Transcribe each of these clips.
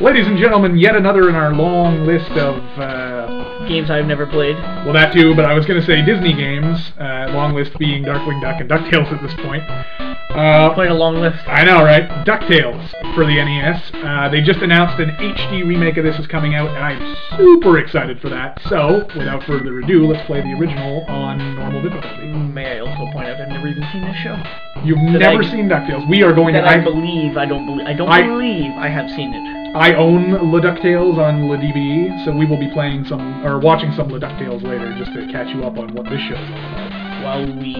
Ladies and gentlemen, yet another in our long list of... games I've never played. Well, that too, but I was going to say Disney games, long list being Darkwing Duck and Ducktales at this point. Quite a long list. I know, right? Ducktales for the NES. They just announced an HD remake of this is coming out, and I'm super excited for that. So, without further ado, let's play the original on normal difficulty. May I also point out I've never even seen this show. You've never seen Ducktales. We are going to... I don't believe I have seen it. I own Le Ducktales on Le DVD, so we will be playing some, or watching some Le Ducktales later, just to catch you up on what this show's all about. While we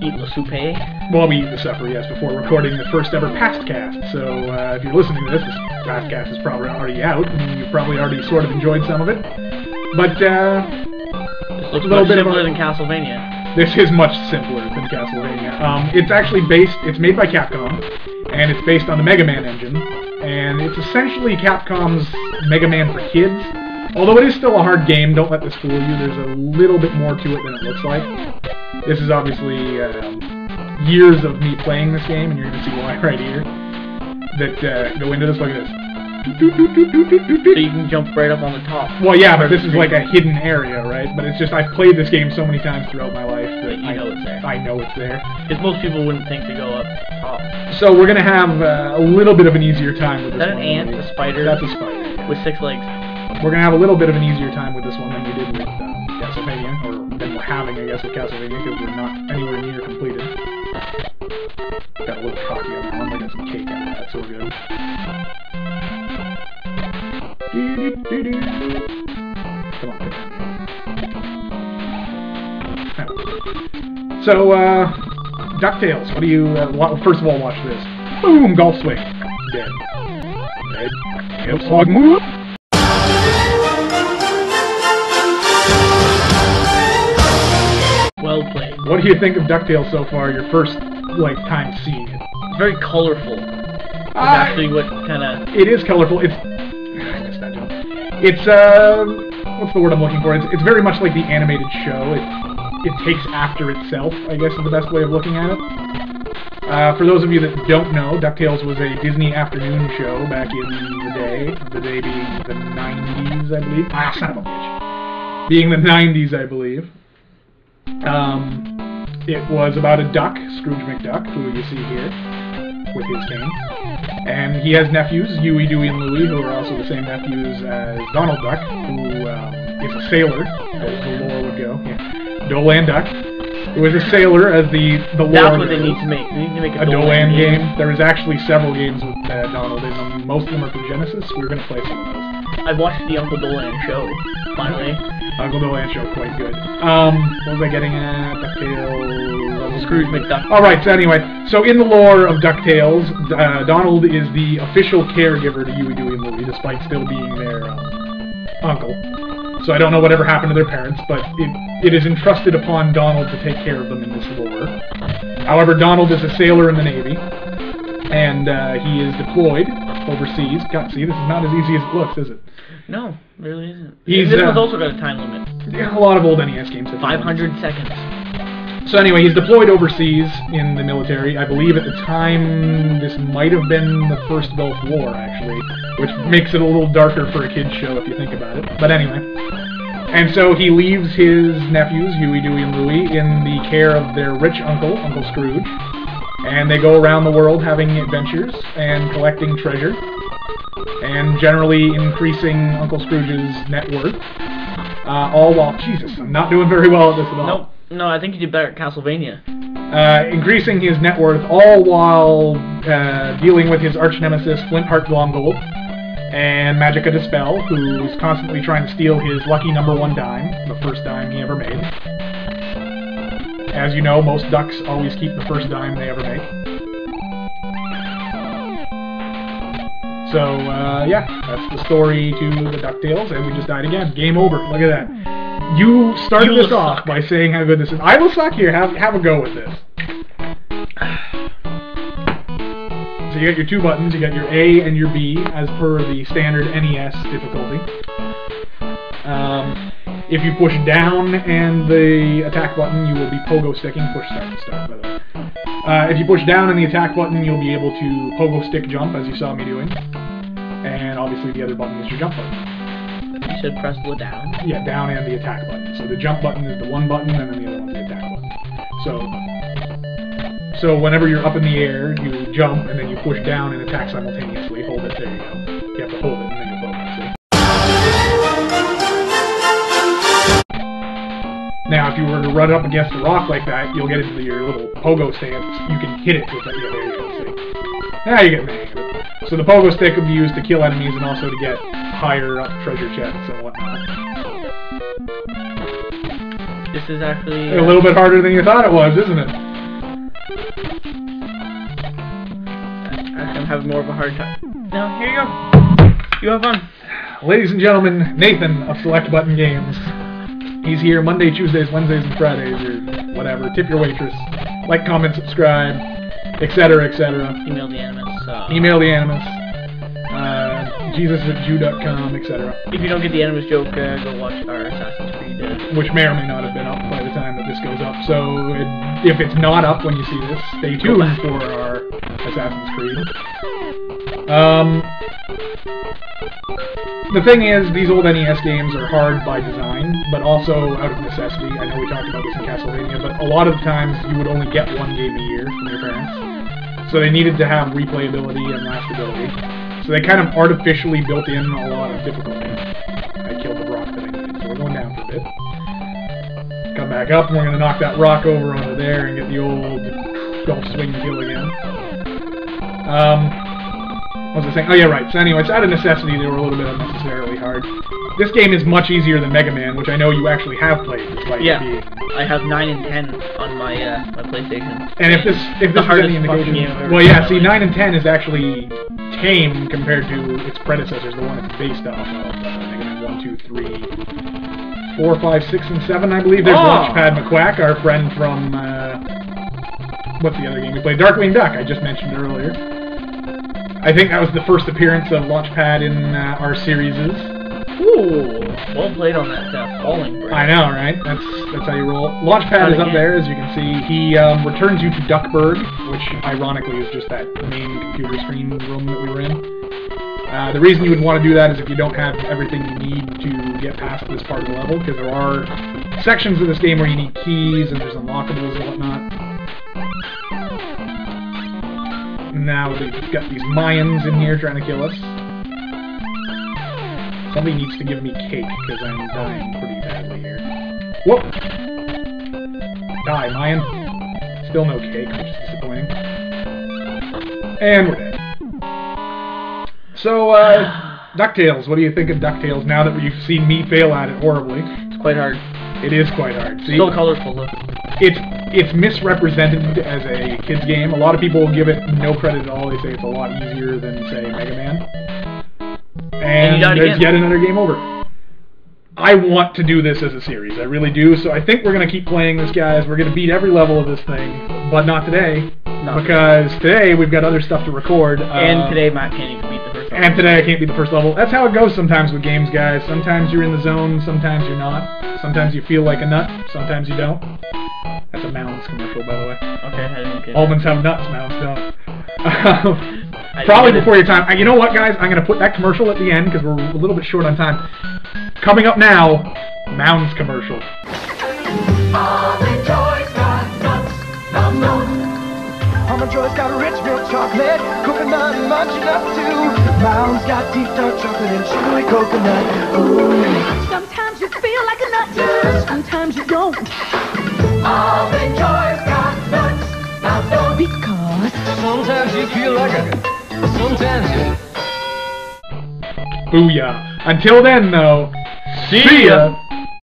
eat le soupe? While we eat the supper, yes, before recording the first ever Pastcast. So if you're listening to this Pastcast is probably already out, and you've probably already sort of enjoyed some of it. But this looks much simpler than Castlevania. This is much simpler than Castlevania. It's actually it's made by Capcom, and it's based on the Mega Man engine. And it's essentially Capcom's Mega Man for kids. Although it is still a hard game, don't let this fool you. There's a little bit more to it than it looks like. This is obviously years of me playing this game, and you're going to see why right here. That go into this. Look at this. So you can jump right up on the top. Well, yeah, but this is like a hidden area, right? But it's just, I've played this game so many times throughout my life that you know it's there. I know it's there. Because most people wouldn't think to go up top. So we're going to have a little bit of an easier time with this one. Is that an ant? A spider? That's a spider. Yeah. With 6 legs. We're going to have a little bit of an easier time with this one than we did with Castlevania, or than we're having, I guess, with Castlevania, because we're not anywhere near completed. Got a little cocky on that one, we got some cake out of that, so we're good. Come on. So, DuckTales, what do you, first of all, watch this. Boom, golf swing. Dead. Dead. DuckTales, log move. Well played. What do you think of DuckTales so far, your first, time seeing it? It's very colorful. It's actually what kind of... It is colorful. It's... I missed that joke. It's, what's the word I'm looking for? It's very much like the animated show. It takes after itself, I guess is the best way of looking at it. For those of you that don't know, DuckTales was a Disney afternoon show back in the day being the 90s, I believe. Ah, son of a bitch. Being the 90s, I believe. It was about a duck, Scrooge McDuck, who you see here, with his cane. And he has nephews, Huey, Dewey, and Louie, who are also the same nephews as Donald Duck, who is a sailor, as the lore would go. Yeah. Dolan Duck, who is a sailor, as the lore That's what they need to make. They need to make a Dolan game. There is actually several games with Donald in them. Most of them are for Genesis. We're going to play some of those. I watched the Uncle Dolan show, finally. Uncle Dolan show, quite good. What was I getting at? DuckTales... Scrooge McDuck. Alright, so anyway, so in the lore of DuckTales, Donald is the official caregiver to Huey, Dewey, and Louie, despite still being their uncle. So I don't know whatever happened to their parents, but it is entrusted upon Donald to take care of them in this lore. However, Donald is a sailor in the Navy, and he is deployed overseas. God, see, this is not as easy as it looks, is it? No, it really isn't. This one's also got a time limit. Yeah, a lot of old NES games have 500 seconds. So anyway, he's deployed overseas in the military. I believe at the time this might have been the first Gulf War, actually, which makes it a little darker for a kid's show if you think about it. But anyway. And so he leaves his nephews, Huey, Dewey, and Louie, in the care of their rich uncle, Uncle Scrooge. And they go around the world having adventures and collecting treasure. And generally increasing Uncle Scrooge's net worth. All while... Jesus, I'm not doing very well at this at all. Nope. No, I think you did better at Castlevania. Increasing his net worth, all while dealing with his arch-nemesis, Flintheart Glomgold, and Magica Dispel, who is constantly trying to steal his lucky #1 dime, the first dime he ever made. As you know, most ducks always keep the first dime they ever make. So, yeah, that's the story to the DuckTales, and we just died again. Game over. Look at that. You started this off by saying how good this is. I will suck here. Have a go with this. So you got your 2 buttons. You got your A and your B, as per the standard NES difficulty. If you push down and the attack button, you will be pogo sticking. Push start to start, by the way. If you push down and the attack button, you'll be able to pogo stick jump, as you saw me doing. And obviously the other button is your jump button. You should press the down. Yeah, down and the attack button. So the jump button is the one button, and then the other one's the attack button. So whenever you're up in the air, you jump, and then you push down and attack simultaneously. Hold it, there you go. You have to hold it, and then you focus, see? Now, if you were to run up against a rock like that, you'll get into your little pogo stance. You can hit it with that. Yeah, there you go, see? Now you get the hang of it. So the pogo stick will be used to kill enemies and also to get higher up treasure chests and whatnot. This is actually... A little bit harder than you thought it was, isn't it? I'm having more of a hard time. No, here you go. You have fun. Ladies and gentlemen, Nathan of Select Button Games. He's here Monday, Tuesdays, Wednesdays, and Fridays, or whatever. Tip your waitress. Like, comment, subscribe, etc., etc. Email the Animus. Email the Animus. Jesus@Jew.com, etc. If you don't get the Animus joke, go watch our Assassin's Creed. Which may or may not have been up by the time that this goes up. So, if it's not up when you see this, stay tuned for our Assassin's Creed. The thing is, these old NES games are hard by design, but also out of necessity. I know we talked about this in Castlevania, but a lot of the times you would only get one game a year from your parents. So they needed to have replayability and lastability. So they kind of artificially built in a lot of difficulty. I killed the rock that I needed, so we're going down for a bit. Come back up, and we're going to knock that rock over onto there and get the old golf swing kill again. What was I saying? Oh yeah, right. So anyways, out of necessity, they were a little bit unnecessarily hard. This game is much easier than Mega Man, which I know you actually have played. Despite yeah, being... I have 9 and 10 on my my PlayStation. And if this is any indication, well, yeah. See, 9 and 10 is actually tame compared to its predecessors, the one it's based off of. Mega Man 1, 2, 3, 4, 5, 6, and 7, I believe. There's Launchpad McQuack, our friend from what's the other game we played? Darkwing Duck. I just mentioned earlier. I think that was the first appearance of Launchpad in our series. Ooh, well played on that falling break. I know, right? That's how you roll. Launchpad is up there, as you can see. He returns you to Duckburg, which ironically is just that main computer screen room that we were in. The reason you would want to do that is if you don't have everything you need to get past this part of the level, because there are sections of this game where you need keys and there's unlockables and whatnot. Now they've got these Mayans in here trying to kill us. Somebody needs to give me cake, because I'm dying pretty badly here. Whoop! Die, Mayan. Still no cake, which is disappointing. And we're dead. So, Ducktales, what do you think of Ducktales now that you've seen me fail at it horribly? It's quite hard. It is quite hard. See? Still colorful, though. It's misrepresented as a kid's game. A lot of people give it no credit at all. They say it's a lot easier than, say, Mega Man. And there's yet another game over. I want to do this as a series. I really do. So I think we're going to keep playing this, guys. We're going to beat every level of this thing. But not today. Because today we've got other stuff to record. And today Matt can't even beat the first level. And today I can't beat the first level. That's how it goes sometimes with games, guys. Sometimes you're in the zone. Sometimes you're not. Sometimes you feel like a nut. Sometimes you don't. That's a Mounds commercial, by the way. Okay, I didn't get Almonds have nuts, Mounds don't. Probably before your time. You know what, guys? I'm going to put that commercial at the end because we're a little bit short on time. Coming up now, Mounds commercial. Almond Joy's got nuts, Almond Joy's got rich milk chocolate, coconut and munchin' up too. Mounds got deep dark chocolate and chewy coconut. Ooh. Sometimes you feel like a nut, sometimes you don't. Almond Joy's got nuts, because sometimes you feel like a, sometimes you. Booyah. Until then, though, see ya!